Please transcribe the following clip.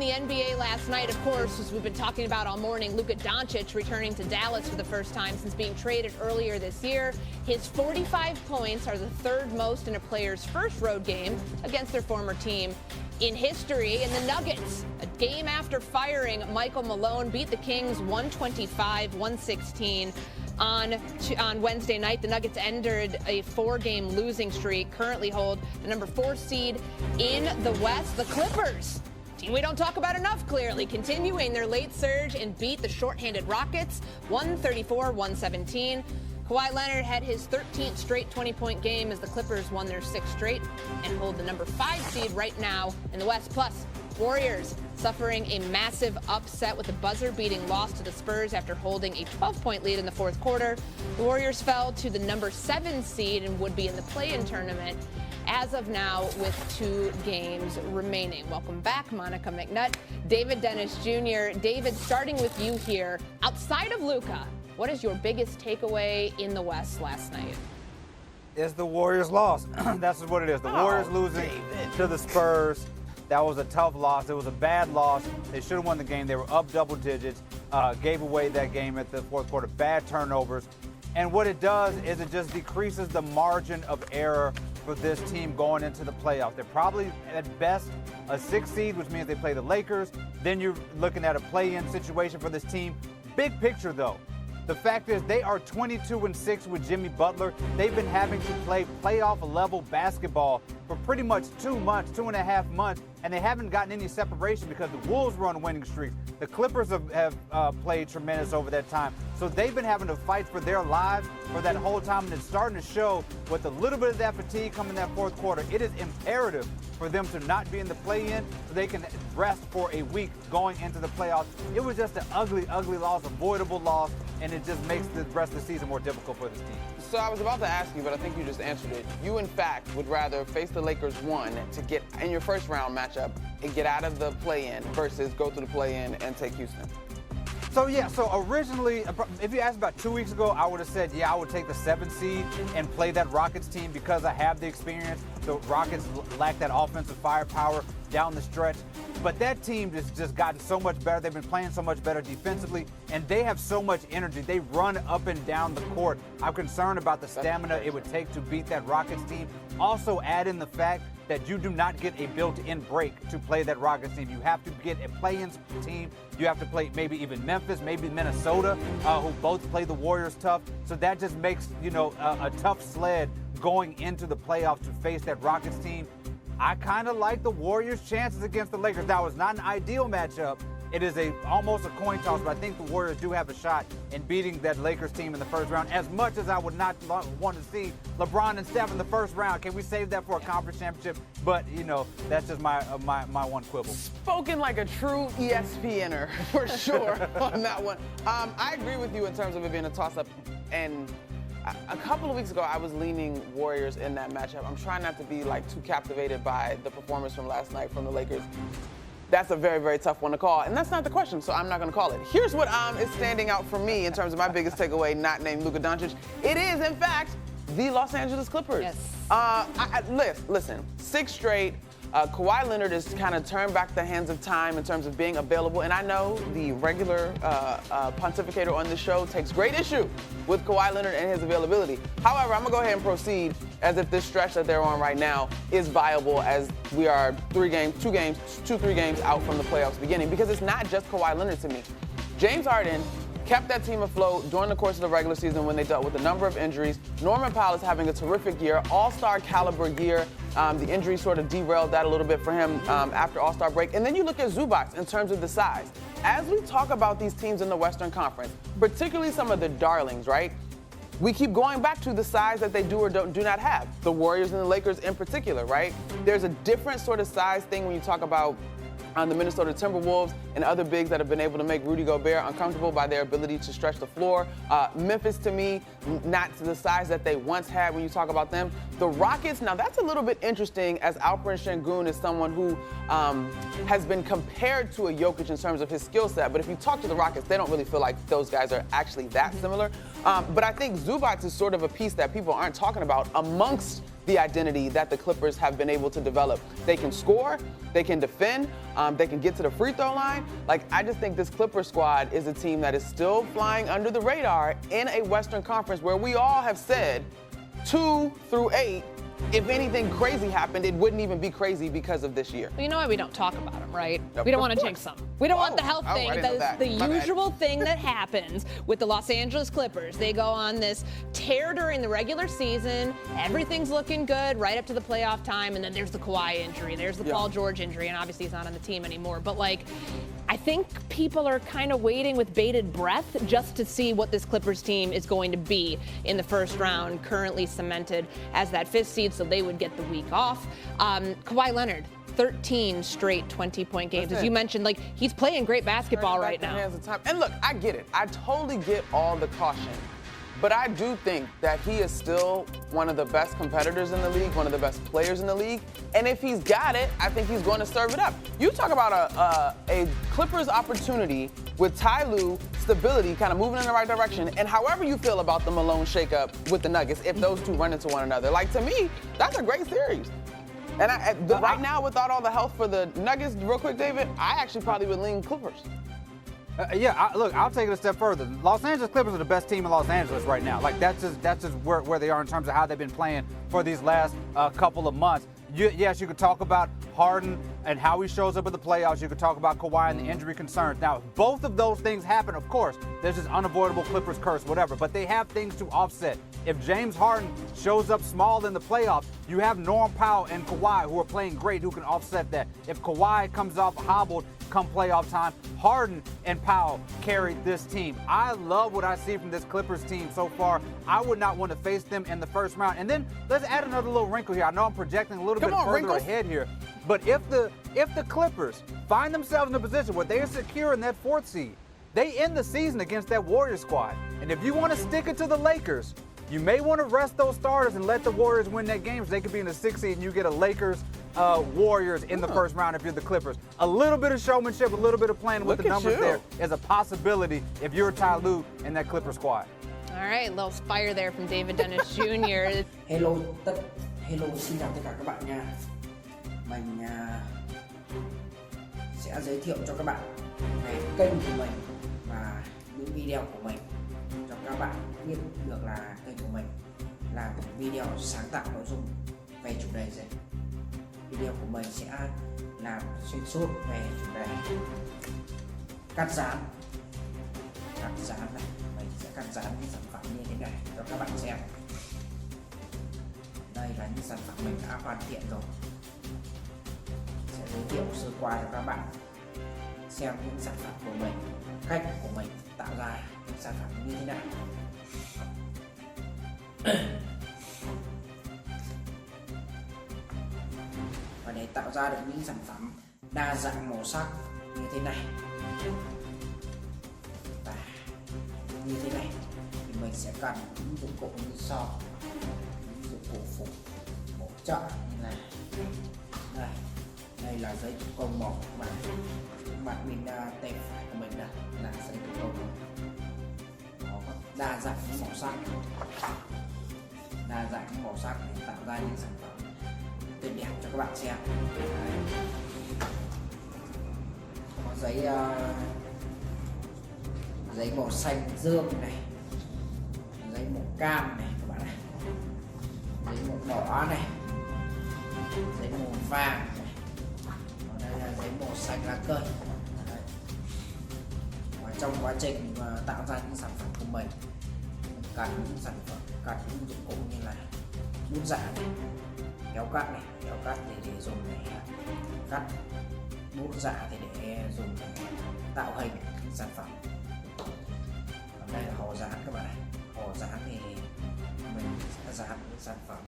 in the NBA last night, of course, as we've been talking about all morning, Luka Doncic returning to Dallas for the first time since being traded earlier this year. His 45 points are the third most in a player's first road game against their former team in history. And the Nuggets, a game after firing Michael Malone, beat the Kings 125-116. On Wednesday night, the Nuggets entered a 4-game losing streak, currently hold the number 4 seed in the West. The Clippers, team we don't talk about enough, clearly, continuing their late surge and beat the shorthanded Rockets 134-117. Kawhi Leonard had his 13th straight 20-point game as the Clippers won their 6th straight and hold the number 5 seed right now in the West. Plus, Warriors suffering a massive upset with a buzzer-beating loss to the Spurs after holding a 12-point lead in the fourth quarter. The Warriors fell to the number 7 seed and would be in the play-in tournament as of now with 2 games remaining. Welcome back, Monica McNutt, David Dennis Jr. David, starting with you here. Outside of Luka, what is your biggest takeaway in the West last night? It's the Warriors' loss. That's what it is. The Warriors losing to the Spurs. That was a tough loss. It was a bad loss. They should have won the game. They were up double digits, gave away that game at the fourth quarter. Bad turnovers. And what it does is it just decreases the margin of error for this team going into the playoffs. They're probably at best a 6th seed, which means they play the Lakers. Then you're looking at a play-in situation for this team. Big picture, though. The fact is they are 22-6 with Jimmy Butler. They've been having to play playoff-level basketball for pretty much 2 months, 2.5 months, and they haven't gotten any separation because the Wolves run winning streaks. The Clippers have played tremendous over that time. So they've been having to fight for their lives for that whole time, and it's starting to show with a little bit of that fatigue coming in that fourth quarter. It is imperative for them to not be in the play-in so they can rest for a week going into the playoffs. It was just an ugly, ugly loss, avoidable loss, and it just makes the rest of the season more difficult for this team. So I was about to ask you, but I think you just answered it. You, in fact, would rather face the Lakers to get in your first round matchup and get out of the play-in versus go through the play-in and take Houston. So originally, if you asked about 2 weeks ago, I would have said, yeah, I would take the 7th seed and play that Rockets team because I have the experience. The Rockets lack that offensive firepower down the stretch. But that team has just gotten so much better. They've been playing so much better defensively, and they have so much energy. They run up and down the court. I'm concerned about the stamina it would take to beat that Rockets team. Also add in the fact that you do not get a built-in break to play that Rockets team. You have to get a play-in team. You have to play maybe even Memphis, maybe Minnesota, who both play the Warriors tough. So that just makes, a tough sled going into the playoffs to face that Rockets team. I kind of like the Warriors' chances against the Lakers. That was not an ideal matchup. It is almost a coin toss, but I think the Warriors do have a shot in beating that Lakers team in the first round. As much as I would not want to see LeBron and Steph in the first round, can we save that for a conference championship? But that's just my one quibble. Spoken like a true ESPNer for sure on that one. I agree with you in terms of it being a toss-up, and a couple of weeks ago, I was leaning Warriors in that matchup. I'm trying not to be too captivated by the performance from last night from the Lakers. That's a very, very tough one to call, and that's not the question, so I'm not going to call it. Here's what is standing out for me in terms of my biggest takeaway, not named Luka Doncic. It is, in fact, the Los Angeles Clippers. Yes. Listen, 6 straight. Kawhi Leonard has kind of turned back the hands of time in terms of being available, and I know the regular pontificator on this show takes great issue with Kawhi Leonard and his availability. However, I'm going to go ahead and proceed as if this stretch that they're on right now is viable, as we are 3 games out from the playoffs beginning, because it's not just Kawhi Leonard to me. James Harden kept that team afloat during the course of the regular season when they dealt with a number of injuries. Norman Powell is having a terrific year, all-star caliber year. The injury sort of derailed that a little bit for him after all-star break. And then you look at Zubac in terms of the size. As we talk about these teams in the Western Conference, particularly some of the darlings, right? We keep going back to the size that they do or do not have. The Warriors and the Lakers in particular, right? There's a different sort of size thing when you talk about the Minnesota Timberwolves and other bigs that have been able to make Rudy Gobert uncomfortable by their ability to stretch the floor. Memphis, to me, not to the size that they once had when you talk about them. The Rockets, now that's a little bit interesting, as Alperen Sengun is someone who has been compared to a Jokic in terms of his skill set. But if you talk to the Rockets, they don't really feel like those guys are actually that similar. But I think Zubac is sort of a piece that people aren't talking about amongst the identity that the Clippers have been able to develop. They can score, they can defend, they can get to the free throw line. Like, I just think this Clippers squad is a team that is still flying under the radar in a Western Conference where we all have said 2 through 8, if anything crazy happened, it wouldn't even be crazy because of this year. Well, you know why we don't talk about them, right? Of We don't want to course. jinx them. We don't want the health thing. I didn't know That's that. the My bad. usual thing that happens with the Los Angeles Clippers. They go on this tear during the regular season. Everything's looking good right up to the playoff time, and then there's the Kawhi injury. There's the Paul George injury, and obviously he's not on the team anymore. But, like, I think people are kind of waiting with bated breath just to see what this Clippers team is going to be in the first round, currently cemented as that 5th seed, so they would get the week off. Kawhi Leonard, 13 straight 20-point games. As you mentioned, like, he's playing great basketball right now. And look, I get it. I totally get all the caution. But I do think that he is still one of the best competitors in the league, one of the best players in the league. And if he's got it, I think he's going to serve it up. You talk about a Clippers opportunity with Ty Lue, stability, kind of moving in the right direction, and however you feel about the Malone shakeup with the Nuggets, if those two run into one another. Like, to me, that's a great series. And right now, without all the health for the Nuggets, real quick, David, I actually probably would lean Clippers. Look, I'll take it a step further. Los Angeles Clippers are the best team in Los Angeles right now. Like, that's just where they are in terms of how they've been playing for these last couple of months. Yes, you could talk about Harden and how he shows up in the playoffs. You could talk about Kawhi and the injury concerns. Now, if both of those things happen, of course, there's this unavoidable Clippers curse, whatever. But they have things to offset. If James Harden shows up small in the playoffs, you have Norm Powell and Kawhi who are playing great who can offset that. If Kawhi comes off hobbled come playoff time, Harden and Powell carried this team. I love what I see from this Clippers team so far. I would not want to face them in the first round. And then let's add another little wrinkle here. I know I'm projecting a little bit further ahead here, but if the Clippers find themselves in a position where they are secure in that 4th seed, they end the season against that Warriors squad. And if you want to stick it to the Lakers, you may want to rest those starters and let the Warriors win that game so they could be in the 6th seed and you get a Lakers Warriors in the first round if you're the Clippers. A little bit of showmanship, a little bit of playing with the numbers there is a possibility if you're Ty Lue in that Clipper squad. All right, a little fire there from David Dennis Jr. Hello xin chào tất cả các bạn nha. Mình sẽ giới thiệu cho các bạn về kênh của mình và những video của mình cho các bạn biết được là kênh của mình làm video sáng tạo nội dung về chủ đề gì. Video của mình sẽ làm xuyên suốt về chủ đề cắt dán này. Mình sẽ cắt dán những sản phẩm như thế này cho các bạn xem. Đây là những sản phẩm mình đã hoàn thiện rồi. Sẽ giới thiệu sơ qua cho các bạn xem những sản phẩm của mình, cách của mình tạo ra những sản phẩm như thế nào. Và để tạo ra được những sản phẩm đa dạng màu sắc như thế này và như thế này thì mình sẽ cần những dụng cụ như sau, những dụng cụ phụ hỗ trợ như này. Đây là giấy thủ công màu mặt bên tay phải của mình đây là giấy thủ công, nó có đa dạng những màu sắc để tạo ra những sản phẩm tuyệt đẹp cho các bạn xem. Có giấy màu xanh dương này, giấy màu cam này các bạn này, giấy màu đỏ này, giấy màu vàng này. Đây là giấy màu xanh lá cây. Và trong quá trình tạo ra những sản phẩm của mình cần những sản phẩm, cần những dụng cụ như là bút giả này, kéo cắt thì để dùng để cắt, bút giả thì để dùng để tạo hình những sản phẩm. Còn đây là hồ dán các bạn này, hồ dán thì mình sẽ dán những sản phẩm